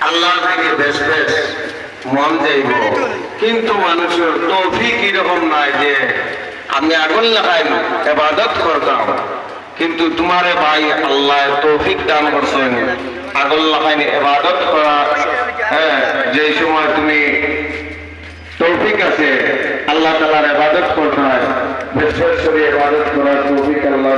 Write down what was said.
আল্লাহর থেকে বেশ বেশ মন যাইব, কিন্তু মানুষের তৌফিক এরকম নাই যে আমি আগুন লাগাই ইবাদত করতাম, কিন্তু তোমারে ভাই আল্লাহ তৌফিক দান করছেন আগুন লাগাই ইবাদত করা। হ্যাঁ, যে সময় তুমি তৌফিক আছে আল্লাহ তাআলার ইবাদত করতে হয়, বেশ বেশ করে ইবাদত করার তৌফিক আল্লাহ